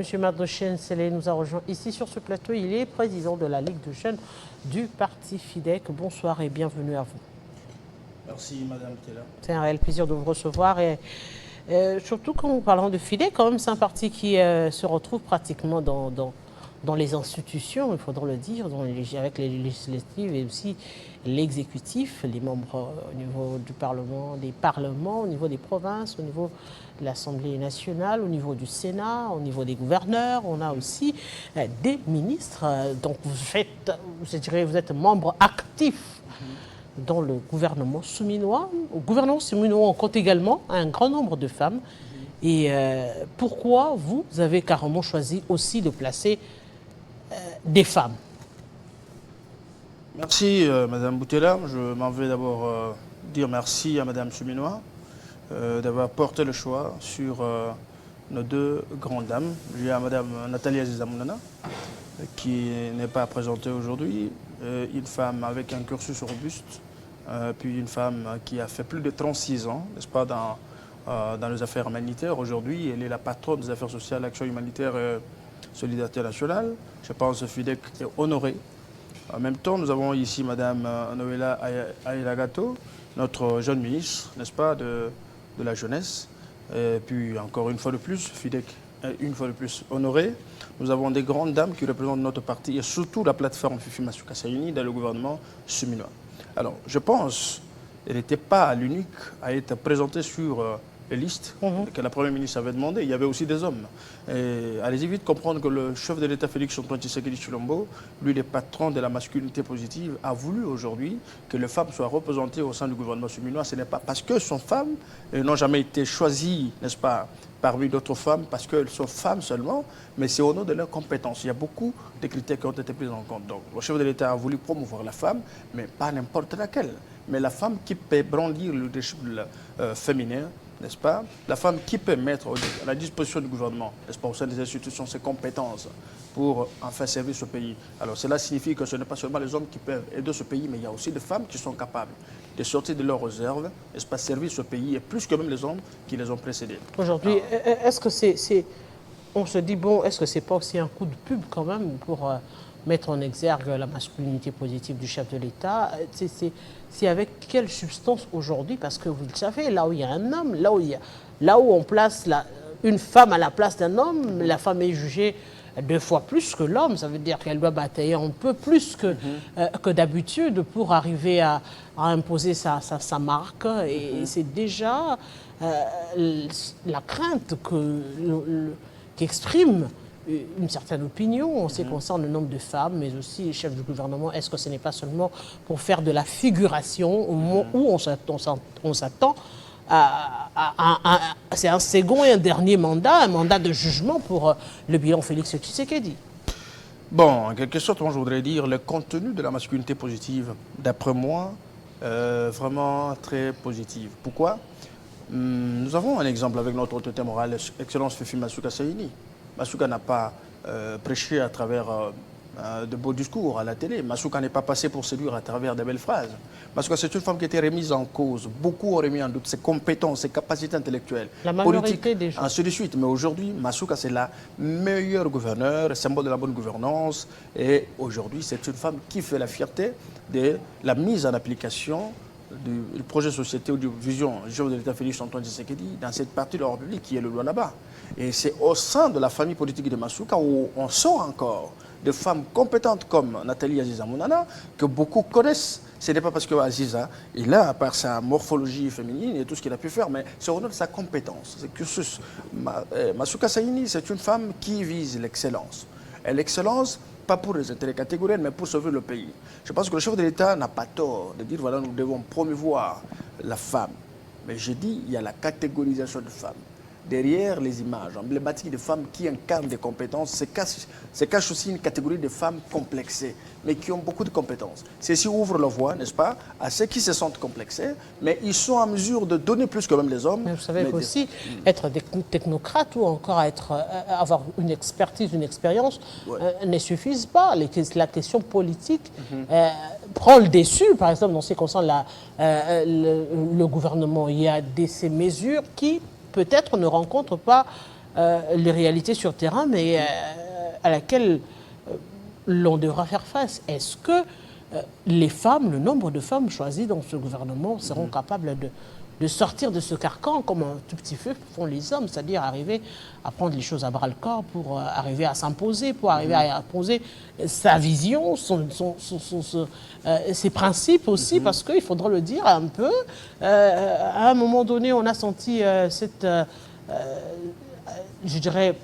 Monsieur Madouchen Sélé nous a rejoint ici sur ce plateau. Il est président de la Ligue de jeunes du Parti FIDEC. Bonsoir et bienvenue à vous. Merci Madame Tella. C'est un réel plaisir de vous recevoir. Et surtout quand nous parlons de FIDEC, quand même, c'est un parti qui se retrouve pratiquement dans les institutions, il faudra le dire, avec les législatives et aussi l'exécutif, les membres au niveau du Parlement, des parlements, au niveau des provinces, au niveau de l'Assemblée nationale, au niveau du Sénat, au niveau des gouverneurs. On a aussi des ministres. Donc vous êtes membre actif dans le gouvernement souminois. Au gouvernement souminois, on compte également un grand nombre de femmes. Et pourquoi vous avez carrément choisi aussi de placer des femmes? Merci Madame Boutella. Je m'en vais d'abord dire merci à Madame Souminois d'avoir porté le choix sur nos deux grandes dames. Il y a Madame Nathalie Aziza Mounana qui n'est pas présentée aujourd'hui, une femme avec un cursus robuste, puis une femme qui a fait plus de 36 ans, n'est-ce pas, dans les affaires humanitaires. Aujourd'hui, elle est la patronne des affaires sociales, action humanitaire et solidarité nationale. Je pense que FIDEC est honoré. En même temps, nous avons ici Madame Noëlla Aïlagato, notre jeune ministre, n'est-ce pas, de la jeunesse. Et puis, encore une fois de plus, FIDEC est une fois de plus honoré. Nous avons des grandes dames qui représentent notre parti et surtout la plateforme Fifi Masuka Sayuni dans le gouvernement souminois. Alors, je pense qu'elle n'était pas l'unique à être présentée sur les listes que la Première ministre avait demandé. Il y avait aussi des hommes. Allez-y vite comprendre que le chef de l'État, Félix Antoine Tshisekedi Tshilombo, lui, le patron de la masculinité positive, a voulu aujourd'hui que les femmes soient représentées au sein du gouvernement souminois. Ce n'est pas parce que sont femmes, elles n'ont jamais été choisies, n'est-ce pas, parmi d'autres femmes, parce qu'elles sont femmes seulement, mais c'est au nom de leurs compétences. Il y a beaucoup de critères qui ont été pris en compte. Donc, le chef de l'État a voulu promouvoir la femme, mais pas n'importe laquelle. Mais la femme qui peut brandir le leadership féminin, n'est-ce pas? La femme qui peut mettre à la disposition du gouvernement, n'est-ce pas, au sein des institutions, ses compétences pour en faire servir ce pays. Alors cela signifie que ce n'est pas seulement les hommes qui peuvent aider ce pays, mais il y a aussi des femmes qui sont capables de sortir de leurs réserves, n'est-ce pas, servir ce pays, et plus que même les hommes qui les ont précédés. Aujourd'hui, est-ce que c'est... On se dit, bon, est-ce que c'est pas aussi un coup de pub quand même pour mettre en exergue la masculinité positive du chef de l'État? C'est avec quelle substance aujourd'hui? Parce que vous le savez, là où il y a un homme, là où on place une femme à la place d'un homme, la femme est jugée 2 fois plus que l'homme. Ça veut dire qu'elle doit batailler un peu plus que d'habitude pour arriver à imposer sa marque. Et c'est déjà la crainte qu'exprime une certaine opinion en ce qui concerne le nombre de femmes, mais aussi les chefs du gouvernement. Est-ce que ce n'est pas seulement pour faire de la figuration au moment où on s'attend c'est un second et un dernier mandat, un mandat de jugement pour le bilan Félix Tshisekedi? Bon, en quelque sorte, moi je voudrais dire le contenu de la masculinité positive, d'après moi, vraiment très positif. Pourquoi? Nous avons un exemple avec notre autorité morale, Excellence Fifi Masuka Sayuni. Masuka n'a pas prêché à travers de beaux discours à la télé. Masuka n'est pas passé pour séduire à travers de belles phrases. Masuka, c'est une femme qui a été remise en cause. Beaucoup ont remis en doute ses compétences, ses capacités intellectuelles, politiques, ainsi de suite. Mais aujourd'hui, Masuka, c'est la meilleure gouverneure, symbole de la bonne gouvernance. Et aujourd'hui, c'est une femme qui fait la fierté de la mise en application du projet société ou de vision chef de l'État Félix Antoine Tshisekedi dans cette partie de la République qui est le Lualaba. Et c'est au sein de la famille politique de Masuka où on sort encore de femmes compétentes comme Nathalie Aziza Mounana que beaucoup connaissent. Ce n'est pas parce que Aziza est là, par sa morphologie féminine et tout ce qu'il a pu faire, mais c'est au nom de sa compétence. Masuka Sayuni, c'est une femme qui vise l'excellence. Et l'excellence, pas pour les intérêts catégoriels, mais pour sauver le pays. Je pense que le chef de l'État n'a pas tort de dire, voilà, nous devons promouvoir la femme. Mais je dis, il y a la catégorisation de femmes. Derrière les images emblématiques de femmes qui incarnent des compétences, se cache aussi une catégorie de femmes complexées, mais qui ont beaucoup de compétences. Ceci ouvre la voie, n'est-ce pas, à ceux qui se sentent complexés, mais ils sont en mesure de donner plus que même les hommes. Mais vous savez aussi, être des technocrates ou encore avoir une expertise, une expérience ne suffisent pas. La question politique prend le dessus, par exemple, dans ce qui concerne le gouvernement. Il y a ces mesures qui peut-être ne rencontrent pas les réalités sur terrain, mais à laquelle l'on devra faire face. Est-ce que les femmes, le nombre de femmes choisies dans ce gouvernement seront capables de sortir de ce carcan comme un tout petit peu font les hommes, c'est-à-dire arriver à prendre les choses à bras-le-corps pour arriver à s'imposer, pour arriver à imposer sa vision, ses principes aussi, parce qu'il faudra le dire un peu. À un moment donné, on a senti cette, je dirais,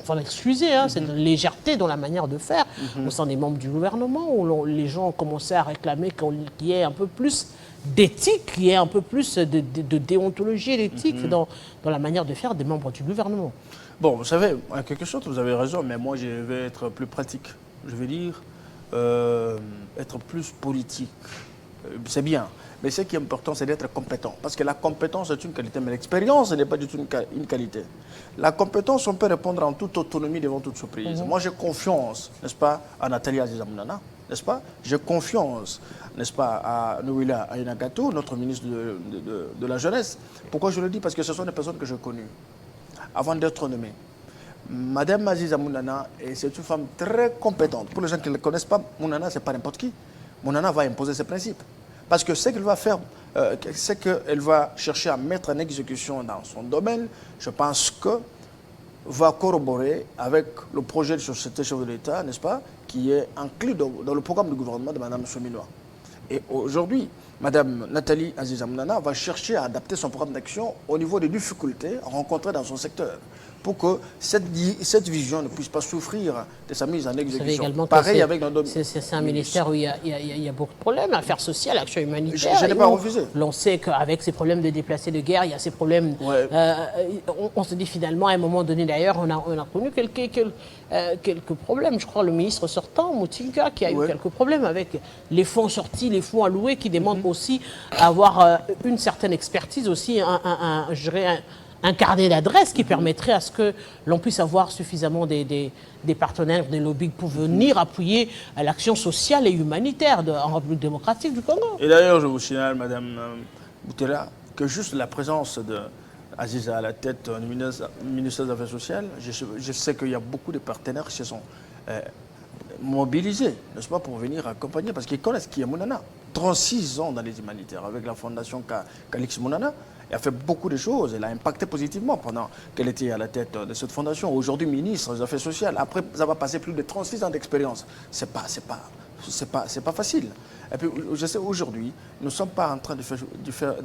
faut l'excuser, hein, cette légèreté dans la manière de faire au sein des membres du gouvernement, où les gens ont commencé à réclamer qu'il y ait un peu plus d'éthique, qu'il y ait un peu plus de déontologie et d'éthique dans la manière de faire des membres du gouvernement. Bon, vous savez, en quelque chose, vous avez raison, mais moi, je vais être plus pratique. Je vais dire être plus politique. C'est bien. Mais ce qui est important, c'est d'être compétent. Parce que la compétence est une qualité, mais l'expérience n'est pas du tout une qualité. La compétence, on peut répondre en toute autonomie devant toute surprise. Moi, j'ai confiance, n'est-ce pas, à Nathalie Azizamounana, n'est-ce pas? J'ai confiance, n'est-ce pas, à Nouila Ainagato, notre ministre de la Jeunesse. Pourquoi je le dis? Parce que ce sont des personnes que j'ai connues avant d'être nommées. Madame Aziza Mounana, c'est une femme très compétente. Pour les gens qui ne le connaissent pas, Mounana, ce n'est pas n'importe qui. Mounana va imposer ses principes. Parce que ce qu'elle va faire, c'est qu'elle va chercher à mettre en exécution dans son domaine, je pense que va corroborer avec le projet de société chef de l'État, n'est-ce pas, qui est inclus dans le programme du gouvernement de Mme Souminois. Et aujourd'hui, Mme Nathalie Azizamounana va chercher à adapter son programme d'action au niveau des difficultés rencontrées dans son secteur, pour que cette vision ne puisse pas souffrir de sa mise en exécution. Pareil avec notre domaine. C'est un ministère où il y a beaucoup de problèmes, affaires sociales, action humanitaire. Je n'ai pas refusé. On sait qu'avec ces problèmes de déplacés de guerre, il y a ces problèmes. Ouais. On se dit finalement, à un moment donné d'ailleurs, on a connu quelques problèmes. Je crois le ministre sortant, Moutinka, qui a eu quelques problèmes avec les fonds sortis, les fonds alloués, qui demandent aussi à avoir une certaine expertise aussi, je dirais, un carnet d'adresses qui permettrait à ce que l'on puisse avoir suffisamment des partenaires, des lobbies pour venir appuyer l'action sociale et humanitaire en République démocratique du Congo. Et d'ailleurs, je vous signale, Madame Boutella, que juste la présence d'Aziza à la tête du ministère des Affaires sociales, je sais qu'il y a beaucoup de partenaires qui se sont mobilisés, n'est-ce pas, pour venir accompagner, parce qu'ils connaissent qui est Mounana. 36 ans dans les humanitaires avec la fondation Calix Mounana. Elle a fait beaucoup de choses. Elle a impacté positivement pendant qu'elle était à la tête de cette fondation. Aujourd'hui, ministre des Affaires sociales. Après avoir passé plus de 36 ans d'expérience, c'est pas facile. Et puis, je sais, aujourd'hui, nous ne sommes pas en train de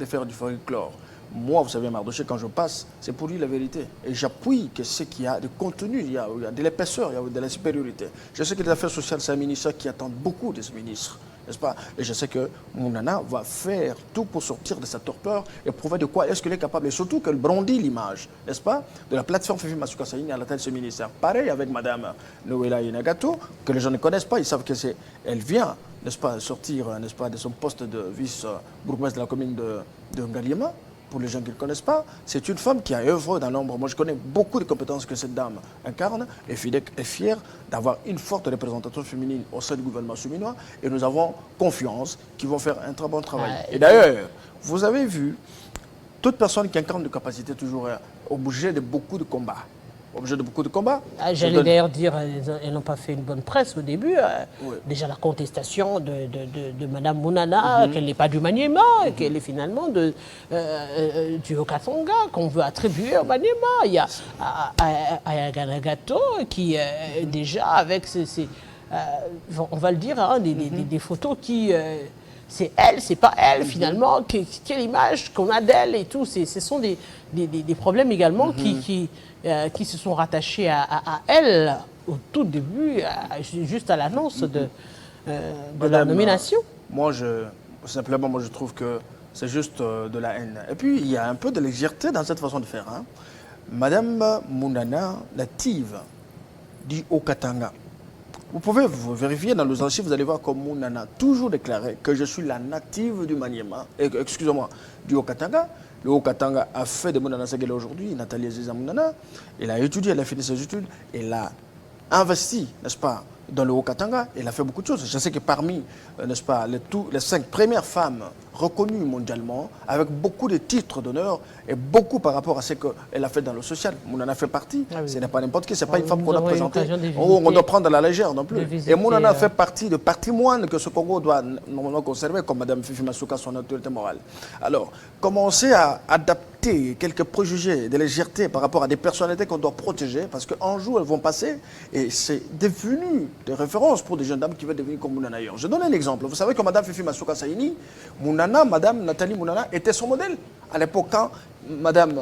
faire du folklore. Moi, vous savez, Mardoché, quand je passe, c'est pour lui la vérité. Et j'appuie que ce qu'il y a de contenu, il y a de l'épaisseur, il y a de la supériorité. Je sais que les affaires sociales, c'est un ministère qui attend beaucoup de ce ministre. N'est-ce pas? Et je sais que Mounana va faire tout pour sortir de sa torpeur et prouver de quoi est-ce qu'elle est capable. Et surtout qu'elle brandit l'image, n'est-ce pas, de la plateforme Fifi Masuka Saïni à la tête de ce ministère. Pareil avec Mme Nouila Inagato, que les gens ne connaissent pas. Ils savent qu'elle vient, n'est-ce pas, sortir, n'est-ce pas, de son poste de vice-bourgmestre de la commune de Ngaliema. Pour les gens qui ne le connaissent pas, c'est une femme qui a œuvré dans l'ombre. Moi, je connais beaucoup de compétences que cette dame incarne et FIDEC est fière d'avoir une forte représentation féminine au sein du gouvernement souminois et nous avons confiance qu'ils vont faire un très bon travail. Et d'ailleurs, vous avez vu, toute personne qui incarne de capacité toujours est obligée de beaucoup de combats. J'allais d'ailleurs dire, elles n'ont pas fait une bonne presse au début. Déjà la contestation de Mme Mounana, qu'elle n'est pas du Maniema, qu'elle est finalement du Haut-Katanga, qu'on veut attribuer au Maniema. Il y a Ayaganagato qui, déjà, avec on va le dire, hein, des photos qui... c'est elle, c'est pas elle, finalement. Quelle image qu'on a d'elle et tout. Ce sont des problèmes également qui se sont rattachés à elle au tout début, juste à l'annonce de la nomination. Moi, je trouve que c'est juste de la haine. Et puis, il y a un peu de légèreté dans cette façon de faire. Hein. Madame Mounana, native du Haut-Katanga, vous pouvez vous vérifier dans les archives, vous allez voir comme Mounana a toujours déclaré que je suis la native du Maniema, excusez-moi, du Haut-Katanga. Le Haut-Katanga a fait de Mounana ce qu'elle est aujourd'hui, Nathalie Aziza Mounana. Elle a étudié, elle a fini ses études. Elle a investi, n'est-ce pas, dans le Haut-Katanga. Elle a fait beaucoup de choses. Je sais que parmi, n'est-ce pas, les 5 premières femmes reconnues mondialement, avec beaucoup de titres d'honneur et beaucoup par rapport à ce qu'elle a fait dans le social. Mounana fait partie. Ah oui. Ce n'est pas n'importe qui. Ce n'est pas une femme qu'on a présentée. On doit prendre à la légère non plus. visiter, Et Mounana fait partie de patrimoine que ce Congo doit normalement conserver, comme Mme Fifi Masuka, son autorité morale. Alors, commencer à adapter quelques préjugés de légèreté par rapport à des personnalités qu'on doit protéger, parce qu'un jour, elles vont passer et c'est devenu des références pour des jeunes dames qui veulent devenir comme Mounana ailleurs. Je donne un exemple. Vous savez que Mme Fifi Masuka Saini, Mme Nathalie Mounana était son modèle. À l'époque, quand Mme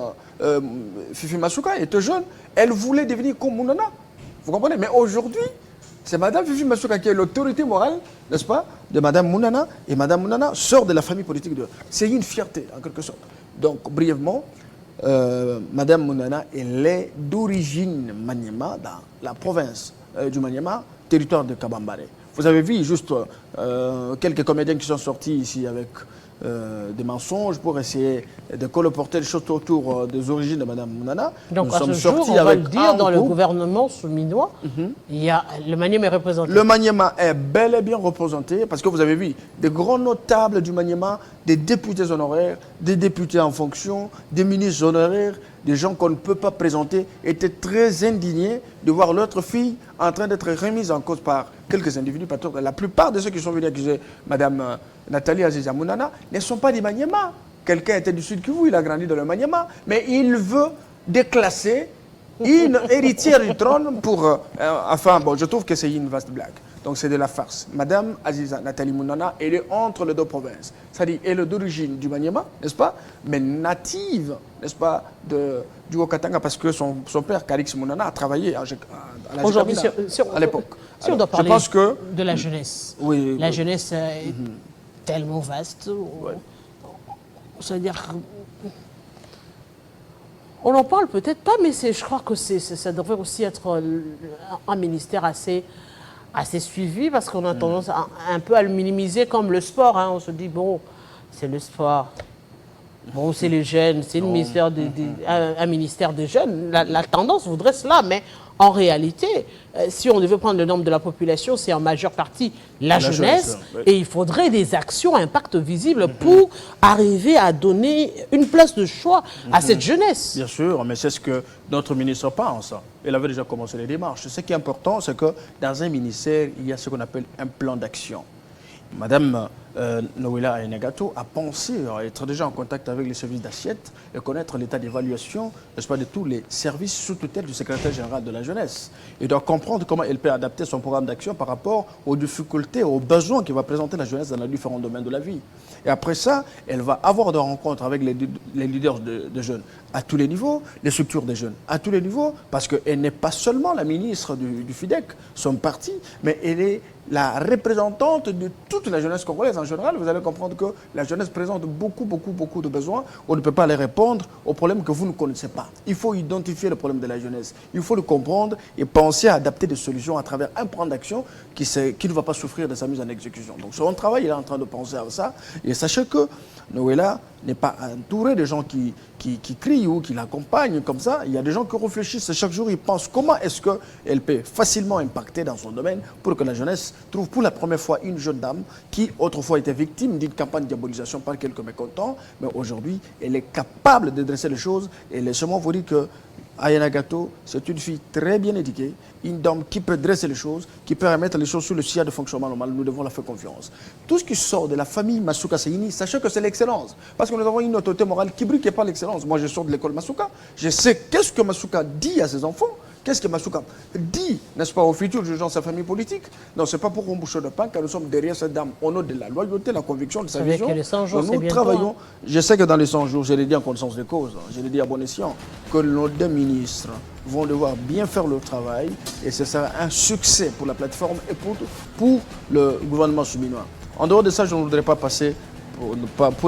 Fifi Masuka était jeune, elle voulait devenir comme Mounana. Vous comprenez? Mais aujourd'hui, c'est Mme Fifi Masuka qui est l'autorité morale, n'est-ce pas, de Mme Mounana. Et Mme Mounana sort de la famille politique de... C'est une fierté, en quelque sorte. Donc, brièvement, Mme Mounana, elle est d'origine Maniema, dans la province du Maniema, territoire de Kabambare. Vous avez vu juste quelques comédiens qui sont sortis ici avec des mensonges pour essayer de colporter les choses autour des origines de Mme Mounana. Donc Nous à sommes ce jour, sortis on va avec le dire, dans le groupe. gouvernement souminois, il y a, le Maniema est représenté. Le Maniema est bel et bien représenté parce que vous avez vu des grands notables du Maniema, des députés honoraires, des députés en fonction, des ministres honoraires, des gens qu'on ne peut pas présenter, étaient très indignés de voir l'autre fille en train d'être remise en cause par quelques individus. La plupart de ceux qui sont venus accuser Mme Nathalie Aziza Mounana ne sont pas des Maniema. Quelqu'un était du Sud Kivu, il a grandi dans le Maniema, mais il veut déclasser une héritière du trône pour... enfin, bon, je trouve que c'est une vaste blague. Donc c'est de la farce. Madame Aziza Nathalie Mounana, elle est entre les deux provinces. C'est-à-dire, elle est d'origine du Maniema, n'est-ce pas? Mais native, n'est-ce pas, du Haut-Katanga, parce que son père, Karix Mounana, a travaillé à la Aujourd'hui, à l'époque. Si on doit parler je pense que, de la jeunesse, oui, la jeunesse est tellement vaste. Ouais. C'est-à-dire... On n'en parle peut-être pas, mais je crois que ça devrait aussi être un ministère assez suivi, parce qu'on a tendance un peu à le minimiser comme le sport. Hein. On se dit, bon, c'est le sport. Bon, c'est les jeunes, c'est un ministère des jeunes. La tendance voudrait cela, mais en réalité, si on devait prendre le nombre de la population, c'est en majeure partie la jeunesse. Oui. Et il faudrait des actions à impact visible pour arriver à donner une place de choix à cette jeunesse. bien sûr, mais c'est ce que notre ministre pense. Elle avait déjà commencé les démarches. Ce qui est important, c'est que dans un ministère, il y a ce qu'on appelle un plan d'action. Madame Noéla Ayenagato a pensé à être déjà en contact avec les services d'assiette et connaître l'état d'évaluation, n'est-ce pas, de tous les services sous tutelle du secrétaire général de la jeunesse. Et doit comprendre comment elle peut adapter son programme d'action par rapport aux difficultés, aux besoins que va présenter la jeunesse dans les différents domaines de la vie. Et après ça, elle va avoir des rencontres avec les leaders de jeunes à tous les niveaux, les structures des jeunes à tous les niveaux, parce qu'elle n'est pas seulement la ministre du FIDEC, son parti, mais elle est la représentante de toute la jeunesse congolaise en général. Vous allez comprendre que la jeunesse présente beaucoup de besoins. On ne peut pas les répondre aux problèmes que vous ne connaissez pas. Il faut identifier le problème de la jeunesse. Il faut le comprendre et penser à adapter des solutions à travers un plan d'action qui ne va pas souffrir de sa mise en exécution. Donc son travail, il est en train de penser à ça. Et sachez que Noéla n'est pas entouré de gens qui crient ou qui l'accompagnent comme ça. Il y a des gens qui réfléchissent chaque jour, ils pensent comment est-ce qu'elle peut facilement impacter dans son domaine pour que la jeunesse trouve pour la première fois une jeune dame qui autrefois était victime d'une campagne de diabolisation par quelques mécontents, mais aujourd'hui elle est capable de dresser les choses. Et laissez-moi vous dire que Ayenagato, c'est une fille très bien éduquée, une dame qui peut dresser les choses, qui peut remettre les choses sur le sillage de fonctionnement normal. Nous devons la faire confiance. Tout ce qui sort de la famille Masuka Saini, sachez que c'est l'excellence. Parce que nous avons une autorité morale qui brille par l'excellence. Moi, je sors de l'école Masuka. Je sais qu'est-ce que Masuka dit à ses enfants. Qu'est-ce que Masuka dit, n'est-ce pas, au futur jugeant sa famille politique? Non, ce n'est pas pour un bouchon de pain, car nous sommes derrière cette dame. Au nom de la loyauté, la conviction de sa vision. Que les 100 jours, nous travaillons. Je sais que dans les 100 jours, je l'ai dit en connaissance de cause, je l'ai dit à bon escient, que nos deux ministres vont devoir bien faire leur travail et ce sera un succès pour la plateforme et pour le gouvernement souminois. En dehors de ça, je ne voudrais pas passer, pour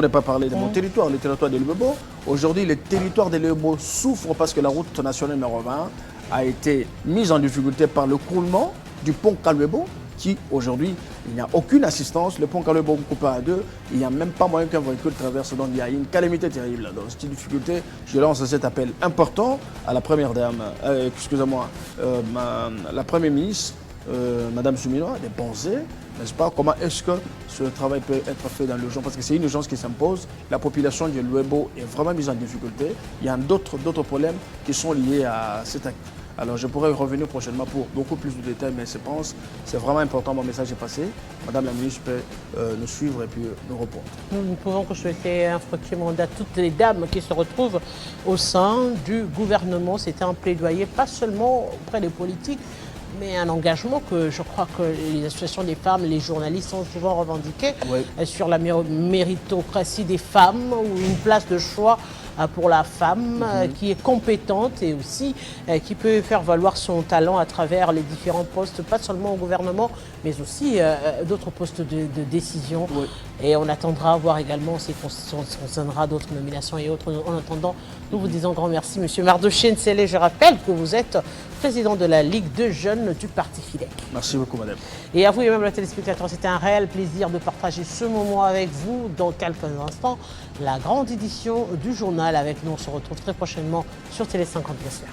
ne pas parler de mon territoire, le territoire de Lubebo. Aujourd'hui, le territoire de Lubebo souffre parce que la route nationale numéro 20 a été mise en difficulté par le coulement du pont Kalwebo qui, aujourd'hui, il n'y a aucune assistance. Le pont Kalebo coupé à deux, il n'y a même pas moyen qu'un véhicule traverse. Donc il y a une calamité terrible. Donc cette difficulté, je lance cet appel important à la première dame, excusez-moi, la première ministre, Madame Souminoa, de penser, n'est-ce pas, comment est-ce que ce travail peut être fait dans l'urgence, parce que c'est une urgence qui s'impose. La population de Luebo est vraiment mise en difficulté. Il y a d'autres problèmes qui sont liés à cet acte. Alors je pourrais revenir prochainement pour beaucoup plus de détails, mais je pense que c'est vraiment important, mon message est passé. Madame la ministre peut nous suivre et puis nous répondre. Nous ne pouvons que souhaiter un fructueux mandat à toutes les dames qui se retrouvent au sein du gouvernement. C'était un plaidoyer, pas seulement auprès des politiques, mais un engagement que je crois que les associations des femmes, les journalistes ont souvent revendiqué, sur la méritocratie des femmes, ou une place de choix pour la femme qui est compétente et aussi qui peut faire valoir son talent à travers les différents postes, pas seulement au gouvernement, mais aussi d'autres postes de décision. Et on attendra voir également si on concernera d'autres nominations et autres. En attendant, nous vous disons grand merci. Monsieur Mardoché Nsele, je rappelle que vous êtes président de la Ligue de jeunes du Parti FIDEC. Merci beaucoup, madame. Et à vous et même les téléspectateurs, c'était un réel plaisir de partager ce moment avec vous. Dans quelques instants, la grande édition du journal avec nous. On se retrouve très prochainement sur Télé 50, bien sûr.